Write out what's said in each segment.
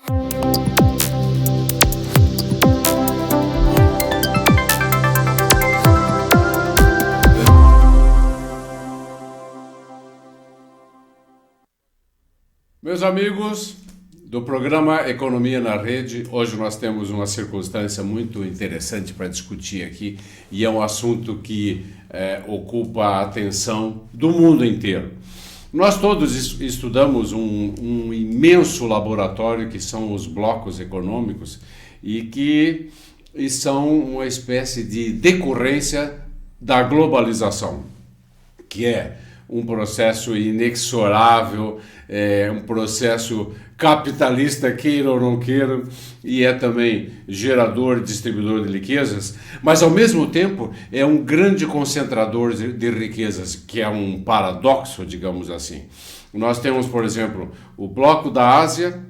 Meus amigos do programa Economia na Rede, hoje nós temos uma circunstância muito interessante para discutir aqui e é um assunto que ocupa a atenção do mundo inteiro. Nós todos estudamos um imenso laboratório que são os blocos econômicos e são uma espécie de decorrência da globalização, que é um processo inexorável, um processo capitalista, queira ou não queira, e é também gerador, distribuidor de riquezas, mas ao mesmo tempo é um grande concentrador de riquezas, que é um paradoxo, digamos assim. Nós temos, por exemplo, o bloco da Ásia.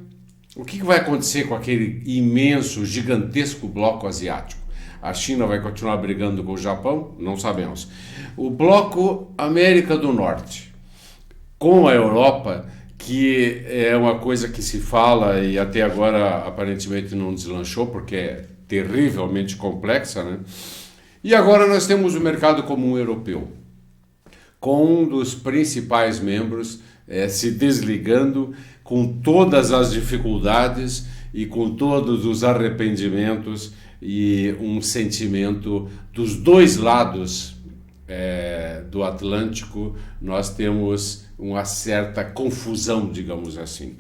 O que vai acontecer com aquele imenso, gigantesco bloco asiático? A China vai continuar brigando com o Japão? Não sabemos. O bloco América do Norte, com a Europa, que é uma coisa que se fala e até agora aparentemente não deslanchou, porque é terrivelmente complexa, né? E agora nós temos o mercado comum europeu, com um dos principais membros se desligando, com todas as dificuldades e com todos os arrependimentos e um sentimento dos dois lados do Atlântico. Nós temos uma certa confusão, digamos assim.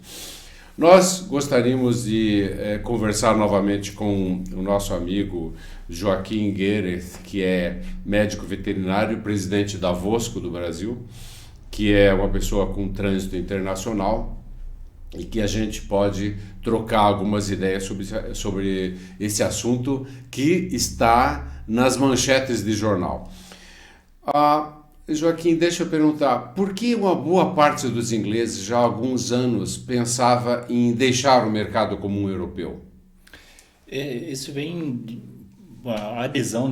Nós gostaríamos de conversar novamente com o nosso amigo Joaquim Guereth, que é médico veterinário, presidente da Vosco do Brasil, que é uma pessoa com trânsito internacional e que a gente pode trocar algumas ideias sobre esse assunto que está nas manchetes de jornal. Joaquim, deixa eu perguntar, por que uma boa parte dos ingleses já há alguns anos pensava em deixar o mercado comum europeu? Isso vem, a adesão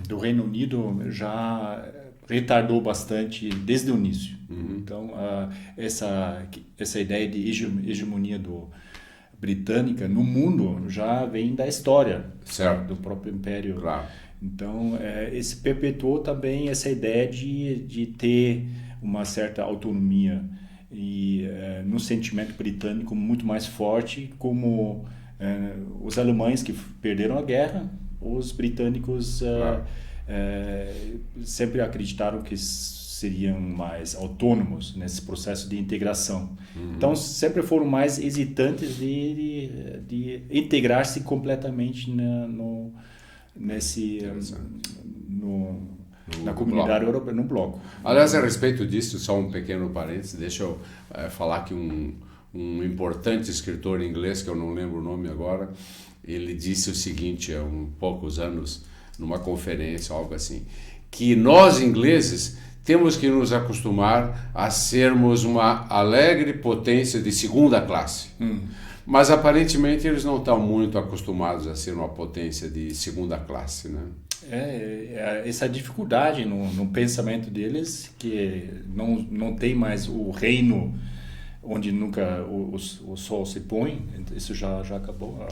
do Reino Unido já retardou bastante desde o início. Uhum. Então, essa ideia de hegemonia britânica no mundo já vem da história, certo, do próprio Império. Claro. Então, esse perpetuou também essa ideia de ter uma certa autonomia e no sentimento britânico muito mais forte, como os alemães que perderam a guerra, os britânicos claro. Sempre acreditaram que seriam mais autônomos nesse processo de integração. Uhum. Então, sempre foram mais hesitantes de integrar-se completamente na comunidade europeia, no bloco. Aliás, a respeito disso, só um pequeno parênteses, deixa eu falar que um importante escritor inglês, que eu não lembro o nome agora, ele disse o seguinte, há poucos anos, numa conferência, algo assim, que nós ingleses temos que nos acostumar a sermos uma alegre potência de segunda classe. Mas aparentemente eles não estão muito acostumados a ser uma potência de segunda classe, né? Essa dificuldade no pensamento deles, que não tem mais o reino onde nunca o sol se põe. Isso já acabou.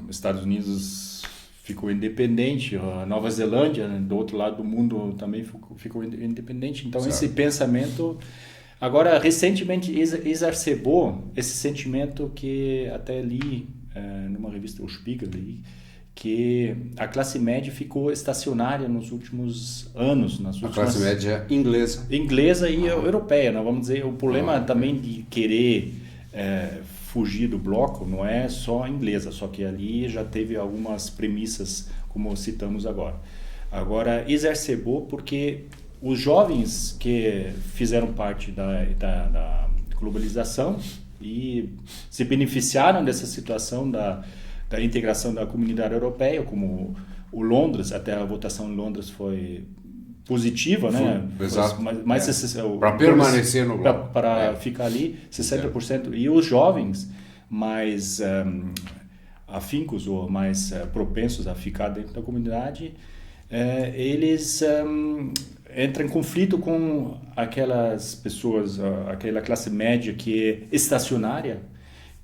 Estados Unidos ficou independente, a Nova Zelândia, do outro lado do mundo, também ficou independente. Então, certo. Esse pensamento agora recentemente exacerbou esse sentimento que até li numa revista, o Spiegel, que a classe média ficou estacionária nos últimos anos. A classe média inglesa. Inglesa e europeia, né? Vamos dizer, o problema também de querer fugir do bloco não é só inglesa, só que ali já teve algumas premissas, como citamos agora. Agora, exacerbou porque os jovens que fizeram parte da globalização e se beneficiaram dessa situação da integração da comunidade europeia, como o Londres, até a votação em Londres foi positiva, né? Exato. Para permanecer no bloco. Para ficar ali, 60%. E os jovens mais afincos ou mais propensos a ficar dentro da comunidade, eles entram em conflito com aquelas pessoas, aquela classe média que é estacionária,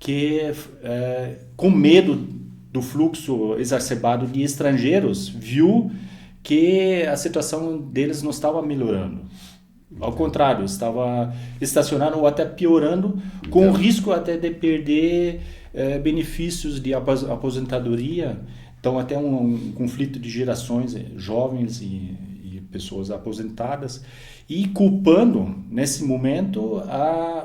que, com medo do fluxo exacerbado de estrangeiros, viu que a situação deles não estava melhorando. Ao contrário, estava estacionando ou até piorando, com o risco até de perder benefícios de aposentadoria. Então, até um conflito de gerações, jovens e pessoas aposentadas, e culpando, nesse momento,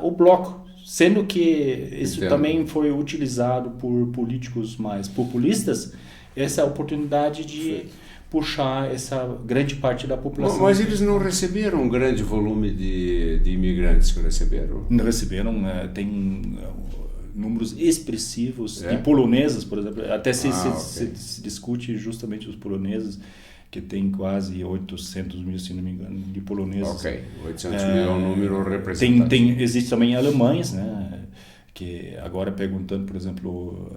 o bloco. Sendo que isso também foi utilizado por políticos mais populistas, essa oportunidade de puxar essa grande parte da população. Mas eles não receberam um grande volume de imigrantes que receberam? Não receberam, tem números expressivos de poloneses, por exemplo. Até se discute justamente os poloneses, que tem quase 800 mil, se não me engano, de poloneses. Ok, 800 mil é um número representativo. Existe também alemães, né? Que agora perguntando, por exemplo,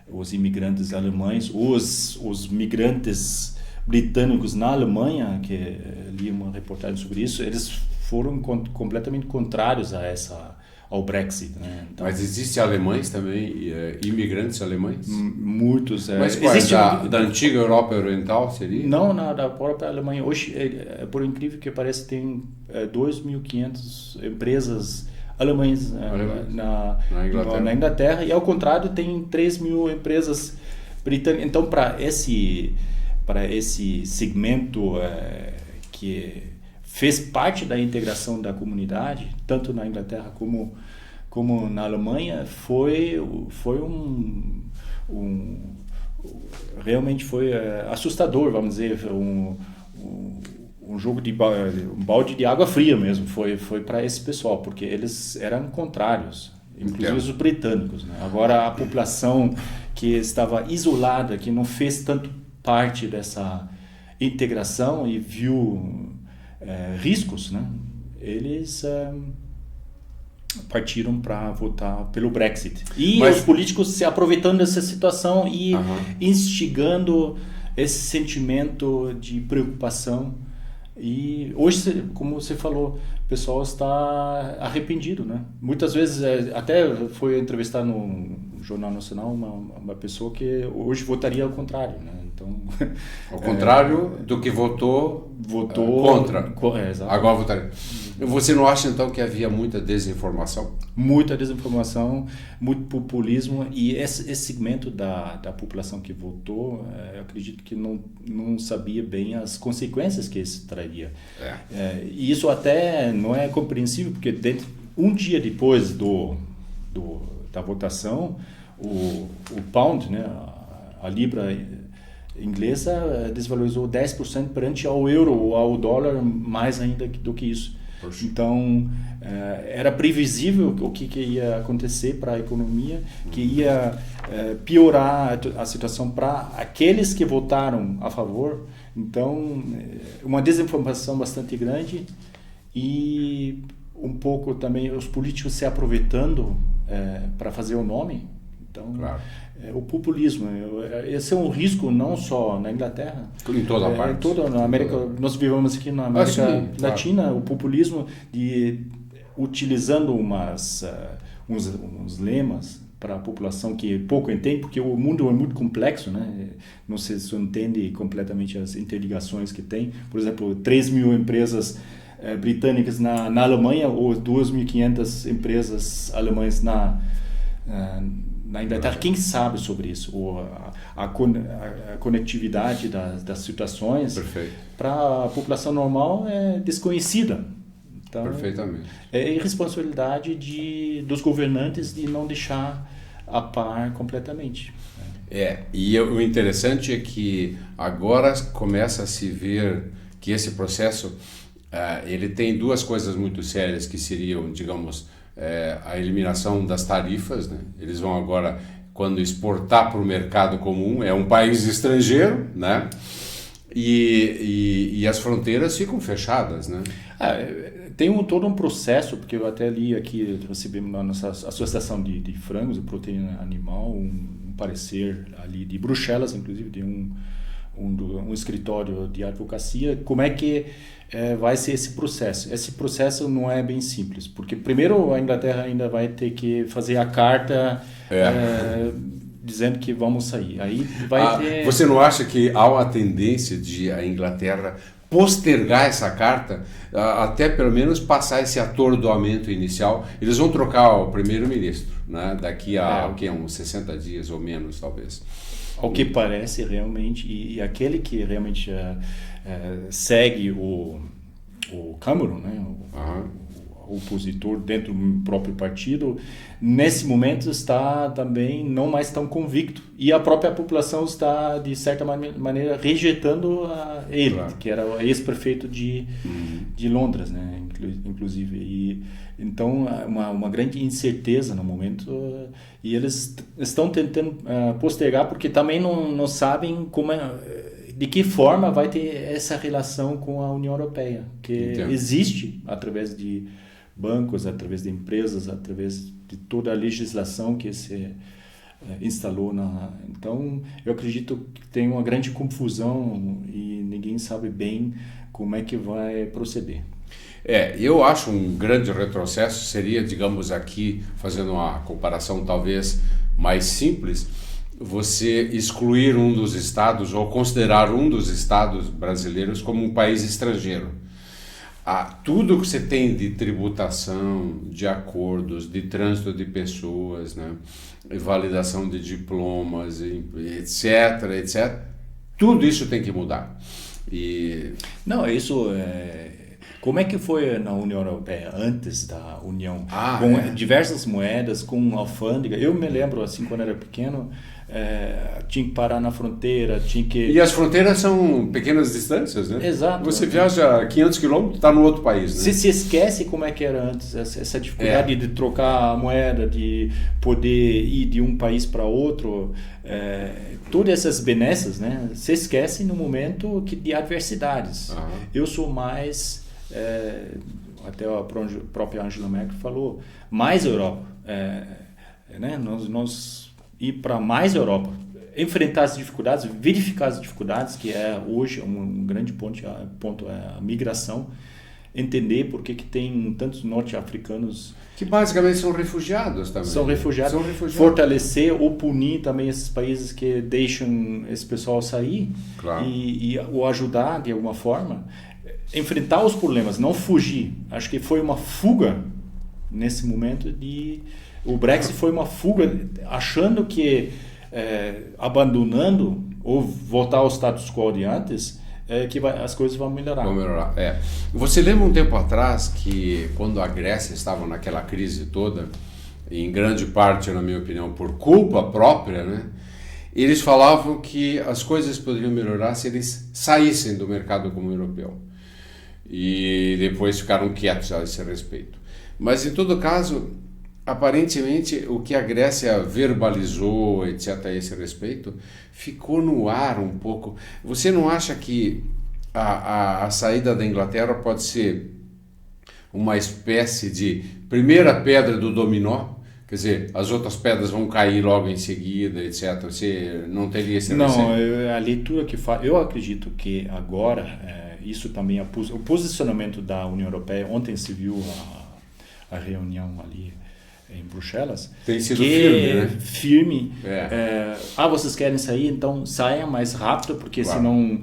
os imigrantes alemães, os migrantes britânicos na Alemanha, que li uma reportagem sobre isso, eles foram completamente contrários ao Brexit, né? Então, mas existem alemães também, imigrantes alemães? Muitos. Mas quais? Da antiga Europa Oriental seria? Não, da própria Alemanha. Hoje, por incrível que pareça, tem 2.500 empresas alemãs na Inglaterra, e ao contrário tem 3.000 empresas britânicas. Então, para esse segmento que fez parte da integração da comunidade, tanto na Inglaterra como na Alemanha, realmente foi assustador, vamos dizer, um jogo um balde de água fria mesmo, foi para esse pessoal, porque eles eram contrários, inclusive os britânicos, né? Agora a população que estava isolada, que não fez tanto parte dessa integração e viu riscos, né? Eles partiram para votar pelo Brexit. E os políticos se aproveitando dessa situação e instigando esse sentimento de preocupação. E hoje, como você falou, o pessoal está arrependido, né? Muitas vezes, até foi entrevistar no Jornal Nacional uma pessoa que hoje votaria ao contrário, né? Então, ao contrário do que votou contra. Agora votaria. Você não acha então que havia muita desinformação? Muita desinformação, muito populismo, e esse segmento da população que votou, eu acredito que não sabia bem as consequências que isso traria. E isso até não é compreensível, porque um dia depois da votação, o pound, né, a libra inglesa, desvalorizou 10% perante ao euro ou ao dólar, mais ainda do que isso. Então, era previsível o que ia acontecer para a economia, que ia piorar a situação para aqueles que votaram a favor. Então, uma desinformação bastante grande e um pouco também os políticos se aproveitando para fazer o nome. Então, o populismo, esse é um risco não só na Inglaterra, em toda parte, toda na América. Nós vivemos aqui na América Latina, o populismo utilizando uns lemas para a população que pouco entende, porque o mundo é muito complexo, né? Não se entende completamente as interligações que tem. Por exemplo, 3.000 empresas britânicas na Alemanha ou 2.500 empresas alemãs na Inglaterra. Quem sabe sobre isso? Ou a conectividade das situações para a população normal é desconhecida. Então, perfeitamente. É irresponsabilidade dos governantes de não deixar a par completamente. E o interessante é que agora começa a se ver que esse processo ele tem duas coisas muito sérias que seriam, digamos, a eliminação das tarifas, né? Eles vão agora, quando exportar para o mercado comum, é um país estrangeiro, né? E as fronteiras ficam fechadas, né? Tem todo um processo, porque eu até li aqui, recebemos na nossa Associação de Frangos e Proteína Animal, um parecer ali de Bruxelas, inclusive, de um um escritório de advocacia, como é que vai ser esse processo? Esse processo não é bem simples, porque primeiro a Inglaterra ainda vai ter que fazer a carta dizendo que vamos sair. Aí vai ter... Você não acha que há uma tendência de a Inglaterra postergar essa carta, até pelo menos passar esse atordoamento inicial? Eles vão trocar o primeiro-ministro, né? Daqui a uns 60 dias ou menos, talvez. Ao que parece realmente, e aquele que realmente segue o Cameron, né? O opositor dentro do próprio partido, nesse momento está também não mais tão convicto. E a própria população está, de certa maneira, rejeitando ele, claro, que era o ex-prefeito de Londres, né? Inclusive. E, então, uma grande incerteza no momento, e eles estão tentando postergar, porque também não sabem de que forma vai ter essa relação com a União Europeia, que existe através de bancos, através de empresas, através de toda a legislação que se instalou. Então, eu acredito que tem uma grande confusão e ninguém sabe bem como é que vai proceder. Eu acho um grande retrocesso seria, digamos aqui, fazendo uma comparação talvez mais simples, você excluir um dos estados ou considerar um dos estados brasileiros como um país estrangeiro. Tudo que você tem de tributação, de acordos, de trânsito de pessoas, né, validação de diplomas, etc, etc, tudo isso tem que mudar. Não, isso como é que foi na União Europeia antes da União? Com diversas moedas, com alfândega. Eu me lembro, assim, quando era pequeno, tinha que parar na fronteira, tinha que... E as fronteiras são pequenas distâncias, né? Exato. Você viaja 500 quilômetros, está no outro país, né? Você se esquece como é que era antes, essa dificuldade de trocar a moeda, de poder ir de um país para outro, todas essas benesses, né? Você esquece no momento de adversidades. Eu sou mais... até a própria Angela Merkel falou, mais Europa, né? Nós ir para mais Europa, enfrentar as dificuldades, verificar as dificuldades, que é hoje um grande ponto a migração, entender por que tem tantos norte-africanos que basicamente são refugiados também. São refugiados. Fortalecer ou punir também esses países que deixam esse pessoal sair, claro, e o ajudar de alguma forma. Enfrentar os problemas, não fugir. Acho que foi uma fuga nesse momento o Brexit foi uma fuga, achando que abandonando ou voltar ao status quo de antes, que as coisas vão melhorar. Você lembra um tempo atrás que quando a Grécia estava naquela crise toda, em grande parte, na minha opinião, por culpa própria, né? Eles falavam que as coisas poderiam melhorar se eles saíssem do mercado comum europeu. E depois ficaram quietos a esse respeito. Mas, em todo caso, aparentemente, o que a Grécia verbalizou, etc., a esse respeito, ficou no ar um pouco. Você não acha que a saída da Inglaterra pode ser uma espécie de primeira pedra do dominó? Quer dizer, as outras pedras vão cair logo em seguida, etc. Você não teria esse receio? Não, a leitura que faz... Eu acredito que agora, isso também... O posicionamento da União Europeia, ontem se viu a reunião ali em Bruxelas, tem sido firme, né? Firme. Vocês querem sair, então saiam mais rápido, porque claro, senão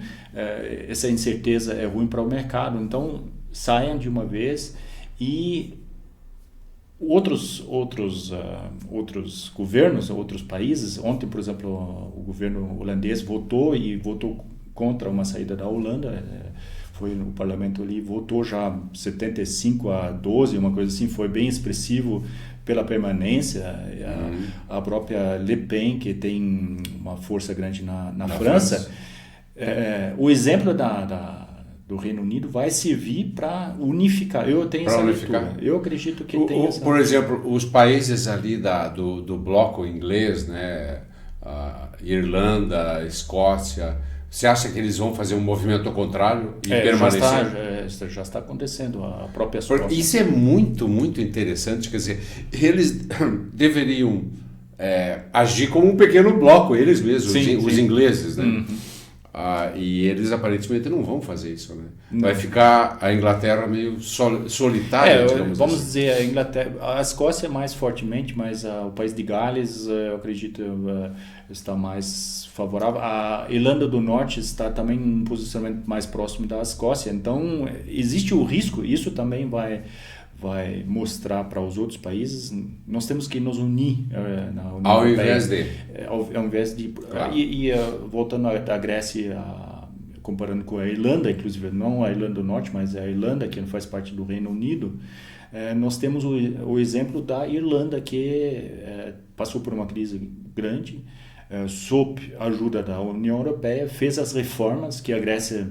essa incerteza é ruim para o mercado. Então saiam de uma vez. E outros governos, outros países, ontem, por exemplo, o governo holandês votou contra uma saída da Holanda. Foi no parlamento ali, votou já 75-12, uma coisa assim, foi bem expressivo pela permanência. A própria Le Pen, que tem uma força grande na França. O exemplo do Reino Unido vai servir para unificar. Eu tenho essa leitura. Eu acredito que tem essa... Por exemplo, os países ali do bloco inglês, né? Irlanda, Escócia... Você acha que eles vão fazer um movimento ao contrário e permanecer? Já está acontecendo, a própria Escócia. Isso é muito, muito interessante. Quer dizer, eles deveriam agir como um pequeno bloco, eles mesmos, os ingleses, né? e eles aparentemente não vão fazer isso, né? Vai ficar a Inglaterra meio solitária, digamos vamos assim. dizer, a Inglaterra, a Escócia mais fortemente, mas o país de Gales, eu acredito, está mais favorável. A Irlanda do Norte está também em um posicionamento mais próximo da Escócia, então existe o risco, isso também vai mostrar para os outros países, nós temos que nos unir na União Ao Europeia. Ao invés de... Claro. Voltando à Grécia, comparando com a Irlanda, inclusive, não a Irlanda do Norte, mas a Irlanda, que não faz parte do Reino Unido, nós temos o exemplo da Irlanda, que passou por uma crise grande, sob a ajuda da União Europeia, fez as reformas que a Grécia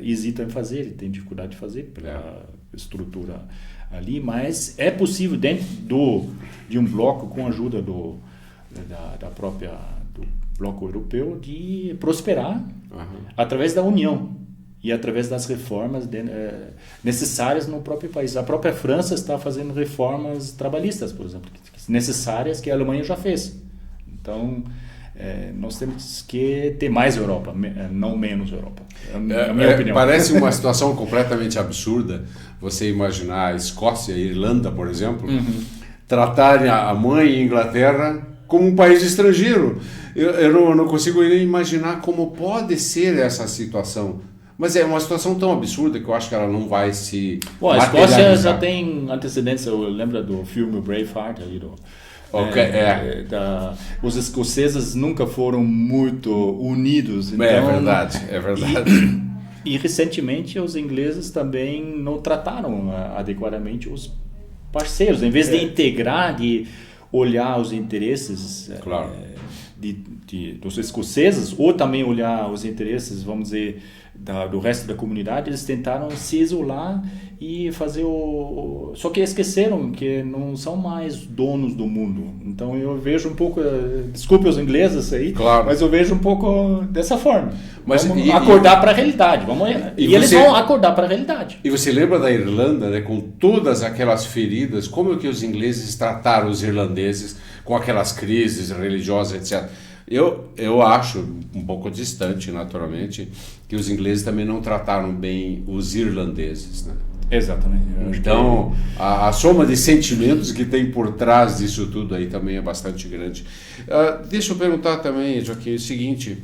hesita em fazer, e tem dificuldade de fazer pela estrutura ali, mas é possível dentro de um bloco, com a ajuda do bloco europeu, de prosperar através da união e através das reformas necessárias no próprio país. A própria França está fazendo reformas trabalhistas, por exemplo, necessárias, que a Alemanha já fez. Então, nós temos que ter mais Europa, não menos Europa. A minha opinião. Parece uma situação completamente absurda você imaginar a Escócia e a Irlanda, por exemplo, tratarem a mãe Inglaterra como um país estrangeiro. Eu não consigo nem imaginar como pode ser essa situação. Mas é uma situação tão absurda que eu acho que ela não vai se a Escócia já tem antecedência. Eu lembro do filme Braveheart ali os escoceses nunca foram muito unidos. Então, é verdade. E recentemente os ingleses também não trataram adequadamente os parceiros. Em vez de integrar, de olhar os interesses dos escoceses, ou também olhar os interesses, vamos dizer, do resto da comunidade, eles tentaram se isolar e fazer só que esqueceram que não são mais donos do mundo. Então eu vejo um pouco, desculpe os ingleses aí, mas eu vejo um pouco dessa forma. Mas vamos acordar para a realidade. Eles vão acordar para a realidade. E você lembra da Irlanda, né, com todas aquelas feridas, como é que os ingleses trataram os irlandeses com aquelas crises religiosas, etc. Eu acho, um pouco distante, naturalmente, que os ingleses também não trataram bem os irlandeses, né? Exatamente. Então, a soma de sentimentos que tem por trás disso tudo aí também é bastante grande. Deixa eu perguntar também, Joaquim, o seguinte: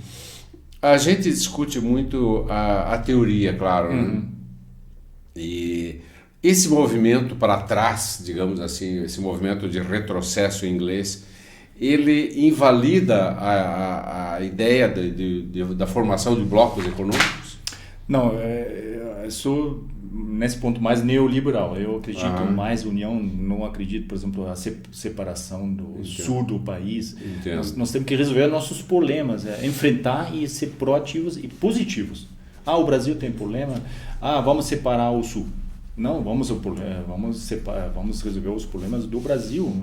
a gente discute muito a teoria, claro, né? E esse movimento para trás, digamos assim, esse movimento de retrocesso inglês, ele invalida a ideia da formação de blocos econômicos? Não, eu sou nesse ponto mais neoliberal. Eu acredito mais união, não acredito, por exemplo, a separação do sul do país. Nós temos que resolver nossos problemas, enfrentar e ser proativos e positivos. O Brasil tem problema, vamos separar o sul. Não, vamos resolver os problemas do Brasil.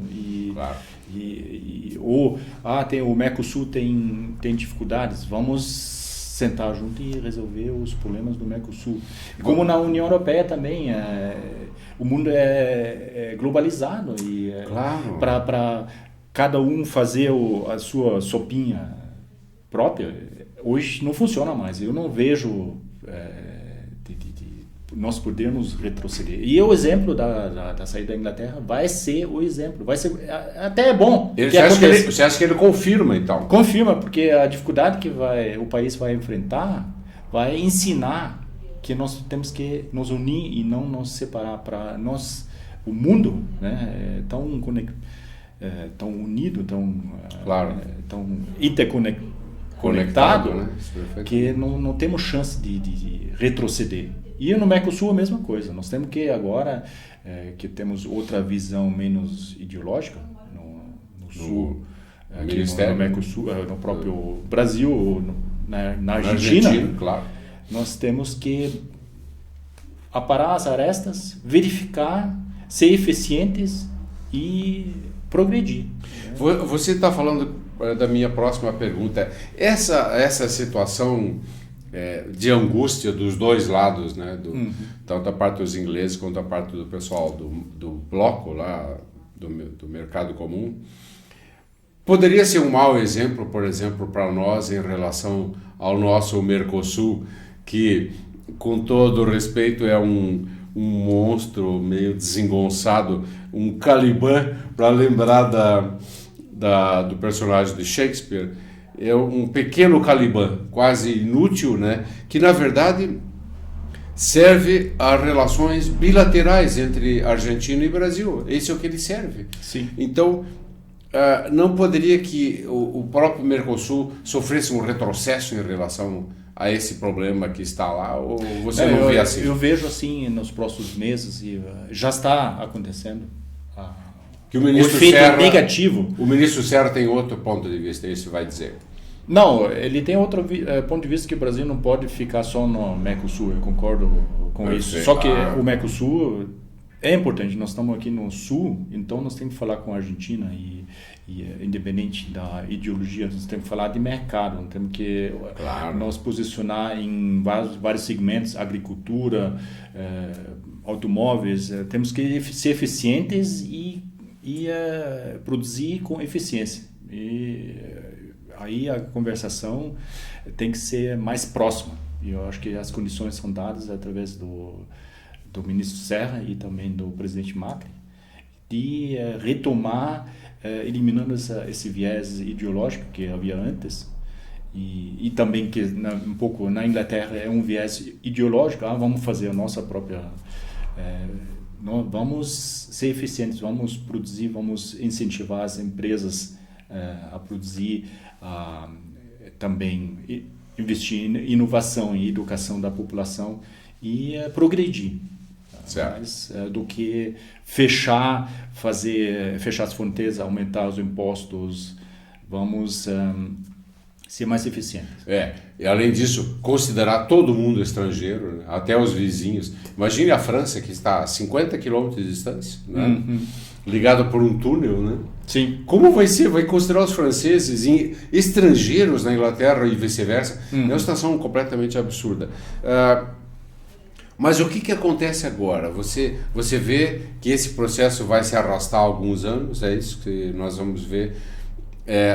Tem o Mercosul tem dificuldades, vamos sentar junto e resolver os problemas do Mercosul. Como na União Europeia também, o mundo é globalizado e para cada um fazer a sua sopinha própria, hoje não funciona mais. Eu não vejo nós podemos retroceder. E o exemplo da saída da Inglaterra vai ser o exemplo. Vai ser, até é bom. Você acha que ele confirma, então? Confirma, porque a dificuldade que o país vai enfrentar vai ensinar que nós temos que nos unir e não nos separar. Para nós, o mundo, né, é tão unido, tão interconectado, né? Que não temos chance de retroceder. E no Mercosul a mesma coisa. Nós temos que agora, que temos outra visão menos ideológica no Sul, aqui no Mercosul, no próprio Brasil, na Argentina, claro. Nós temos que aparar as arestas, verificar, ser eficientes e progredir. Você está falando da minha próxima pergunta. Essa situação de angústia dos dois lados, né? Tanto a parte dos ingleses quanto a parte do pessoal do bloco lá, do mercado comum, Poderia ser um mau exemplo, por exemplo, para nós em relação ao nosso Mercosul, que, com todo respeito, é um monstro meio desengonçado, um Caliban, para lembrar do personagem de Shakespeare. É um pequeno Caliban, quase inútil, né? Que, na verdade, serve a relações bilaterais entre Argentina e Brasil. Esse é o que ele serve. Sim. Então, não poderia que o próprio Mercosul sofresse um retrocesso em relação a esse problema que está lá, ou você não vê assim? Eu vejo assim nos próximos meses, e já está acontecendo. Que o ministro efeito Serra, negativo. O ministro Serra tem outro ponto de vista, isso vai dizer. Não, ele tem outro ponto de vista, que o Brasil não pode ficar só no Mercosul, eu concordo com isso. Só que o Mercosul é importante, nós estamos aqui no Sul, então nós temos que falar com a Argentina e independente da ideologia, nós temos que falar de mercado, nós temos que nos posicionar em vários segmentos, agricultura, automóveis, temos que ser eficientes e produzir com eficiência. E aí a conversação tem que ser mais próxima. E eu acho que as condições são dadas através do ministro Serra e também do presidente Macri, de retomar, eliminando esse viés ideológico que havia antes, e também que um pouco na Inglaterra é um viés ideológico. Vamos fazer a nossa própria... vamos ser eficientes, vamos produzir, vamos incentivar as empresas a produzir, também investir em inovação e educação da população e progredir. Mais do que fechar as fronteiras, aumentar os impostos. Vamos ser mais eficientes. E além disso, considerar todo mundo estrangeiro, né? Até os vizinhos. Imagine a França, que está a 50 quilômetros de distância, né? Ligada por um túnel, né? Sim. Como vai ser? Vai considerar os franceses estrangeiros na Inglaterra e vice-versa? É uma situação completamente absurda. Mas o que acontece agora? Você vê que esse processo vai se arrastar alguns anos, é isso que nós vamos ver.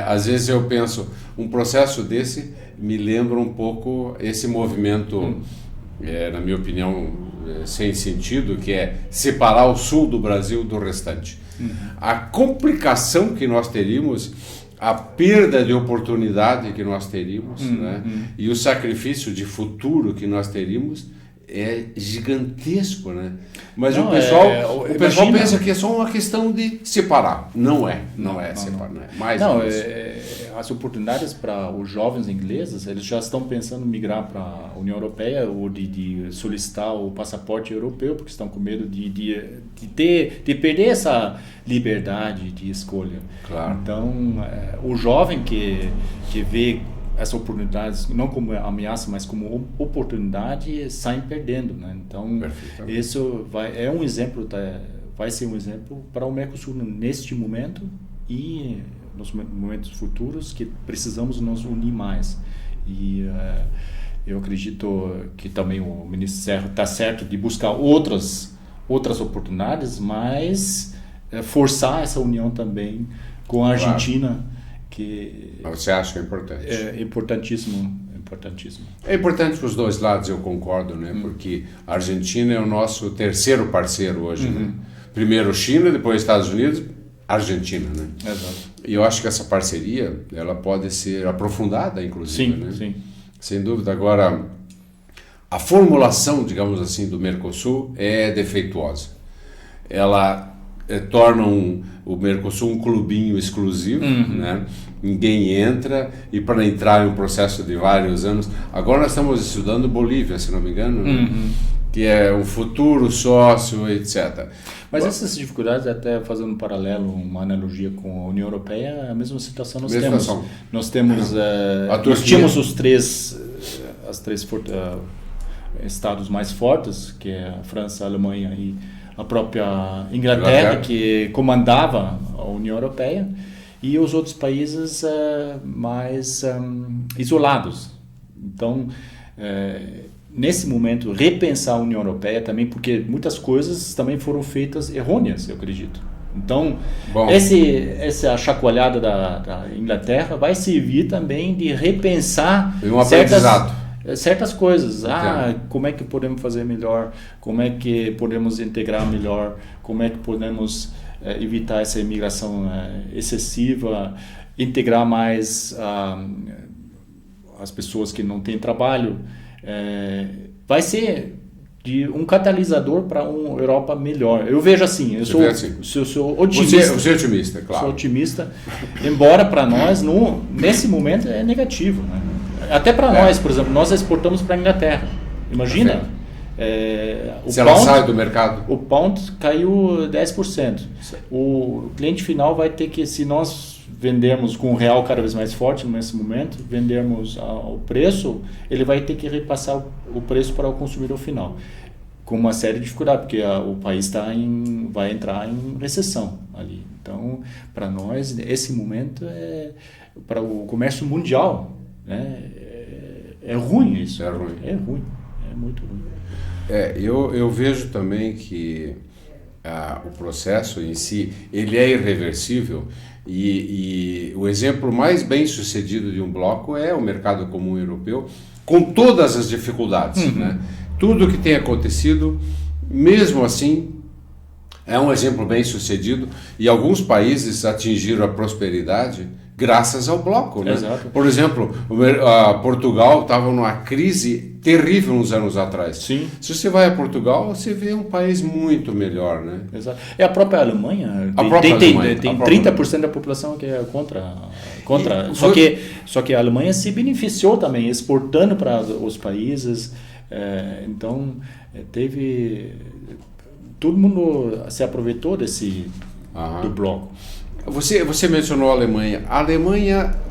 Às vezes eu penso, um processo desse me lembra um pouco esse movimento, na minha opinião, sem sentido, que é separar o sul do Brasil do restante. A complicação que nós teríamos, a perda de oportunidade que nós teríamos, né? E o sacrifício de futuro que nós teríamos é gigantesco, né? Mas o pessoal pensa que é só uma questão de separar. Não é separar. Não é mais as oportunidades para os jovens ingleses, eles já estão pensando em migrar para a União Europeia ou de solicitar o passaporte europeu, porque estão com medo de perder essa liberdade de escolha. Claro. Então, o jovem que vê essas oportunidades não como ameaça, mas como oportunidade, saem perdendo, né? Então, isso vai ser um exemplo para o Mercosul neste momento e nos momentos futuros, que precisamos nos unir mais. E eu acredito que também o ministro Serra está certo de buscar outras oportunidades, mas forçar essa união também com a Argentina, que você acha importante? É importantíssimo. É importante para os dois lados, eu concordo, né? Porque a Argentina é o nosso terceiro parceiro hoje, né? Primeiro China, depois Estados Unidos, Argentina, né? Exato. E eu acho que essa parceria, ela pode ser aprofundada, inclusive, sim, né? Sim. Sem dúvida. Agora, a formulação, digamos assim, do Mercosul é defeituosa. Ela torna o Mercosul um clubinho exclusivo, né? Ninguém entra, e para entrar é um processo de vários anos. Agora nós estamos estudando Bolívia, se não me engano, né? Que é um futuro sócio, etc. Mas essas dificuldades, até fazendo um paralelo, uma analogia com a União Europeia, a mesma situação nós temos. Nós temos, nós tínhamos os três estados mais fortes, que é a França, a Alemanha e a própria Inglaterra, que comandava a União Europeia, e os outros países mais isolados. Então, nesse momento, repensar a União Europeia também, porque muitas coisas também foram feitas errôneas, eu acredito. Então, essa chacoalhada da Inglaterra vai servir também de repensar certas coisas. Como é que podemos fazer melhor? Como é que podemos integrar melhor? Como é que podemos evitar essa imigração excessiva? Integrar mais as pessoas que não têm trabalho. Vai ser um catalisador para uma Europa melhor. Eu vejo assim, eu sou otimista. Você é otimista, claro. Sou otimista, embora para nós, nesse momento, é negativo. Né? Até para nós, por exemplo, nós exportamos para a Inglaterra. Imagina. Se ela sai do mercado. O pound caiu 10%. O cliente final vai ter que, se nós vendermos com o real cada vez mais forte nesse momento, vendermos ao preço, ele vai ter que repassar o preço para o consumidor final, com uma série de dificuldades, porque o país vai entrar em recessão ali. Então, para nós, esse momento para o comércio mundial, né, é ruim isso. É ruim, é muito ruim. Eu vejo também que o processo em si, ele é irreversível. E o exemplo mais bem sucedido de um bloco é o mercado comum europeu, com todas as dificuldades. Né? Tudo que tem acontecido, mesmo assim, é um exemplo bem sucedido, e alguns países atingiram a prosperidade graças ao bloco. Né? Exato. Por exemplo, Portugal estava numa crise terrível uns anos atrás. Sim. Se você vai a Portugal, você vê um país muito melhor. Né? Exato. A própria Alemanha tem 30% da população que é contra. Só que a Alemanha se beneficiou também, exportando para os países. Então, todo mundo se aproveitou do bloco. Você mencionou a Alemanha. A Alemanha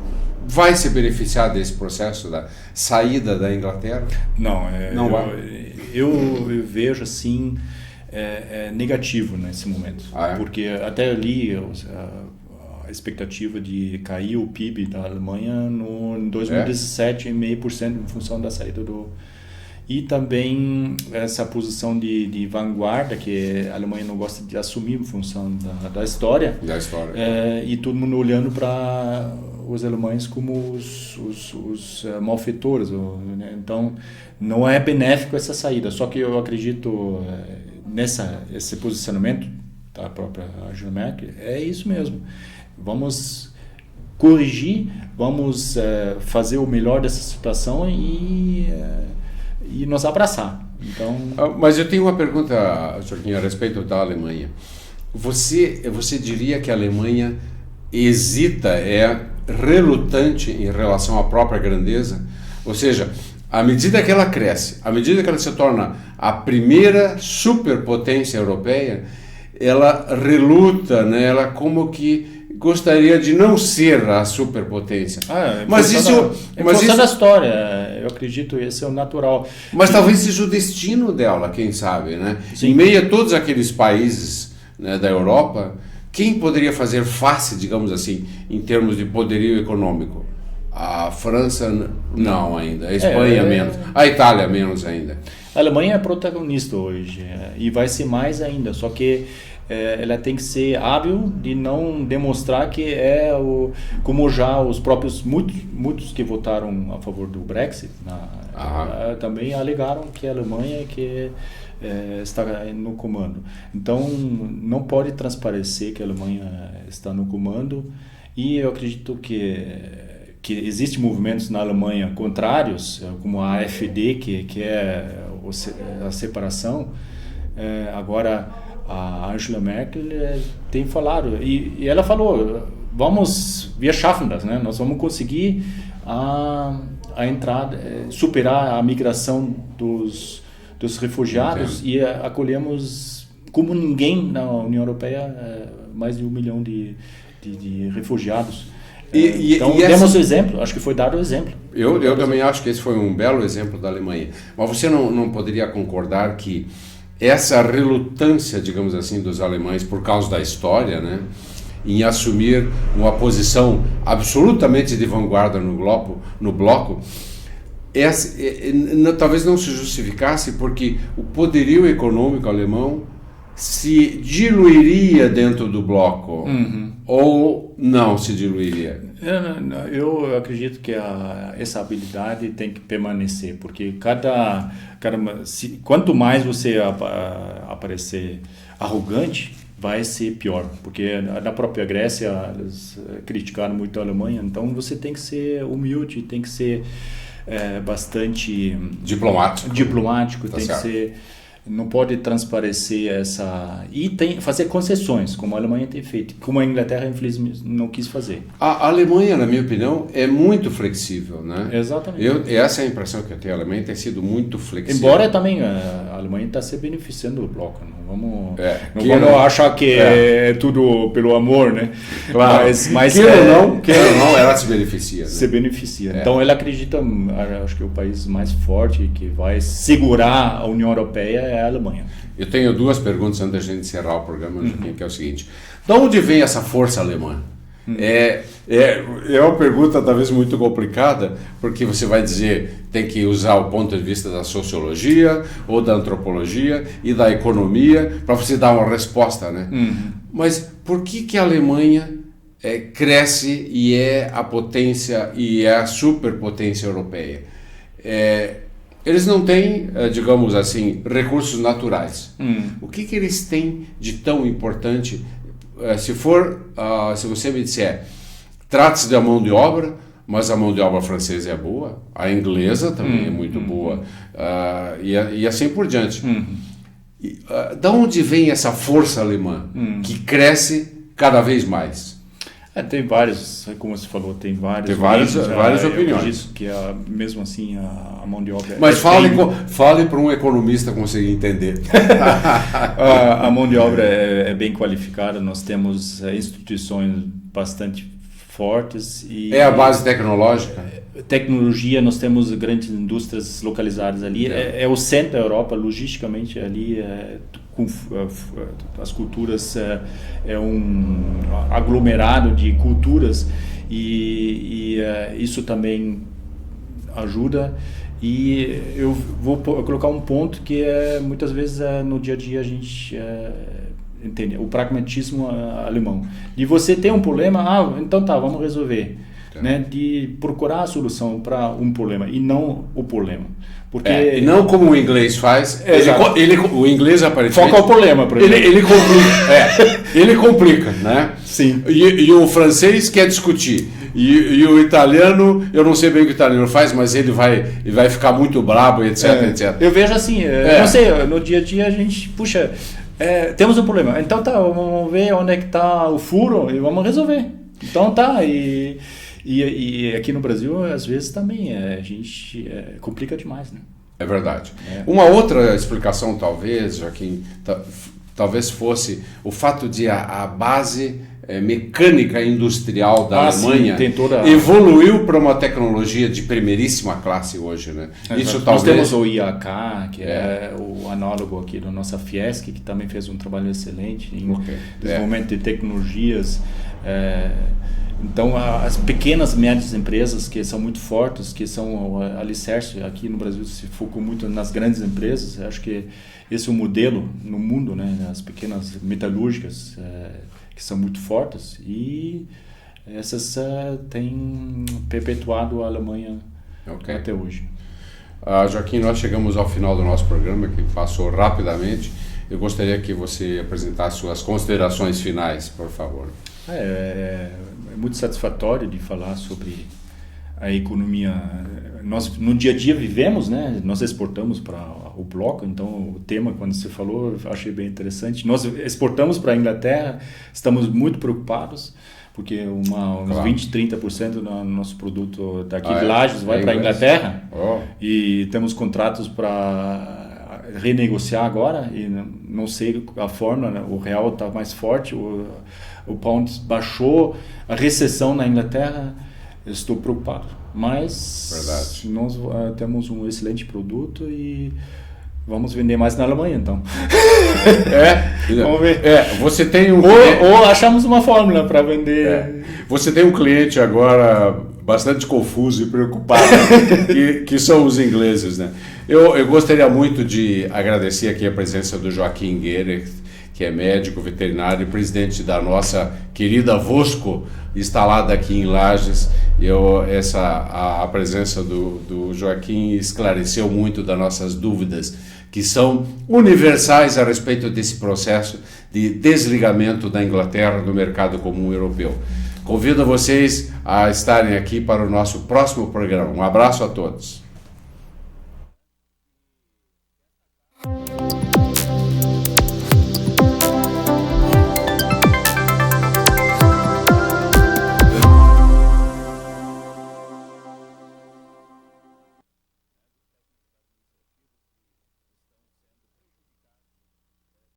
vai se beneficiar desse processo da saída da Inglaterra? Não vai. Eu vejo assim negativo nesse momento, porque até ali a expectativa de cair o PIB da Alemanha em 2017 0,5% em função da saída e também essa posição de vanguarda que a Alemanha não gosta de assumir em função da história. E todo mundo olhando para os alemães como os malfeitores. Né? Então, não é benéfico essa saída. Só que eu acredito esse posicionamento da própria Angela Merkel, é isso mesmo. Vamos corrigir, vamos fazer o melhor dessa situação e nos abraçar. Então... Mas eu tenho uma pergunta, Jorginho, a respeito da Alemanha. Você diria que a Alemanha hesita, relutante em relação à própria grandeza? Ou seja, à medida que ela cresce, à medida que ela se torna a primeira superpotência europeia, ela reluta, né? Ela como que gostaria de não ser a superpotência. Mas isso da história, eu acredito, esse é o natural. Mas talvez seja o destino dela, quem sabe, né? Sim. Em meio a todos aqueles países, né, da Europa, quem poderia fazer face, digamos assim, em termos de poderio econômico? A França não ainda, a Espanha menos, a Itália menos ainda. A Alemanha é protagonista hoje e vai ser mais ainda, só que ela tem que ser hábil de não demonstrar que como já os próprios muitos que votaram a favor do Brexit também alegaram que a Alemanha está no comando. Então não pode transparecer que a Alemanha está no comando, e eu acredito que existem movimentos na Alemanha contrários, como a AfD, que é a separação. Agora a Angela Merkel tem falado, e ela falou, wir schaffen das, né? Nós vamos conseguir a entrada, superar a migração dos refugiados. Entendo. E acolhemos como ninguém na União Europeia mais de 1 milhão de refugiados. Então demos o exemplo, acho que foi dado o exemplo. Eu também acho que esse foi um belo exemplo da Alemanha. Mas você não poderia concordar que essa relutância, digamos assim, dos alemães por causa da história, né, em assumir uma posição absolutamente de vanguarda no bloco, talvez não se justificasse porque o poderio econômico alemão se diluiria dentro do bloco ou não se diluiria? Eu acredito que essa habilidade tem que permanecer, porque quanto mais você aparecer arrogante, vai ser pior, porque na própria Grécia eles criticaram muito a Alemanha, então você tem que ser humilde, tem que ser bastante diplomático, Tá tem certo. que ser, não pode transparecer e fazer concessões, como a Alemanha tem feito, como a Inglaterra infelizmente não quis fazer. A Alemanha, na minha opinião, é muito flexível, né? Exatamente. Essa é a impressão que eu tenho. A Alemanha tem sido muito flexível. Embora também a Alemanha está se beneficiando do bloco, não vamos achar que é tudo pelo amor, né? Claro. Mas queira ou não, ela se beneficia. Né? Se beneficia. Então ela acredita, acho que o país mais forte que vai segurar a União Europeia é a Alemanha. Eu tenho duas perguntas antes da gente encerrar o programa, Joaquim, que é o seguinte: de onde vem essa força alemã? É uma pergunta talvez muito complicada, porque você vai dizer, tem que usar o ponto de vista da sociologia ou da antropologia e da economia para você dar uma resposta, né? Mas por que a Alemanha cresce e é a potência e é a superpotência europeia? Eles não têm, digamos assim, recursos naturais. O que eles têm de tão importante? Se você me disser, trata-se da mão de obra, mas a mão de obra francesa é boa, a inglesa também é muito boa, e assim por diante. Da onde vem essa força alemã que cresce cada vez mais? Tem vários, como você falou, tem várias opiniões. Isso que mesmo assim a mão de obra. Mas fale para um economista conseguir entender. A mão de obra é bem qualificada. Nós temos instituições bastante fortes e é a base tecnológica. Tecnologia, nós temos grandes indústrias localizadas ali. É o centro da Europa, logisticamente ali. Com as culturas é um aglomerado de culturas e isso também ajuda. E eu vou colocar um ponto que muitas vezes no dia a dia a gente entende, o pragmatismo alemão. De você ter um problema, então tá, vamos resolver. Né? De procurar a solução para um problema e não o problema. Porque e não como o inglês faz. O inglês aparentemente foca o problema para ele complica. Ele complica, né? Sim. E o francês quer discutir. E o italiano, eu não sei bem o que o italiano faz, mas ele vai ficar muito brabo, etc, etc. Eu vejo assim, não sei, no dia a dia a gente, puxa, temos um problema. Então tá, vamos ver onde é que está o furo e vamos resolver. Então tá, e aqui no Brasil, às vezes também, a gente complica demais, né? É verdade. Uma outra explicação, talvez, Joaquim, talvez fosse o fato de a base mecânica industrial da Alemanha evoluiu para uma tecnologia de primeiríssima classe hoje, né? Isso talvez... Nós temos o IAK, que é o análogo aqui da nossa Fiesc, que também fez um trabalho excelente em desenvolvimento de tecnologias. Então, as pequenas e médias empresas que são muito fortes, que são o alicerce, aqui no Brasil se focou muito nas grandes empresas, acho que esse é o modelo no mundo, né? As pequenas metalúrgicas que são muito fortes e essas têm perpetuado a Alemanha até hoje. Joaquim, nós chegamos ao final do nosso programa, que passou rapidamente. Eu gostaria que você apresentasse suas considerações finais, por favor. É muito satisfatório de falar sobre a economia. Nós no dia a dia vivemos, né? Nós exportamos para o bloco, então o tema, quando você falou, eu achei bem interessante. Nós exportamos para a Inglaterra, estamos muito preocupados, porque uns 20%, 30% do nosso produto daqui de Lages vai para a Inglaterra, e temos contratos para renegociar agora, e não sei a fórmula, né? O real está mais forte, o pound baixou, a recessão na Inglaterra, eu estou preocupado. Mas nós temos um excelente produto e vamos vender mais na Alemanha, então. Vamos ver. Você tem ou achamos uma fórmula para vender. Você tem um cliente agora bastante confuso e preocupado, que são os ingleses, né? Eu gostaria muito de agradecer aqui a presença do Joaquim Gerecht, que é médico veterinário e presidente da nossa querida Vosco, instalada aqui em Lages. A presença do Joaquim esclareceu muito das nossas dúvidas, que são universais a respeito desse processo de desligamento da Inglaterra do mercado comum europeu. Convido vocês a estarem aqui para o nosso próximo programa. Um abraço a todos.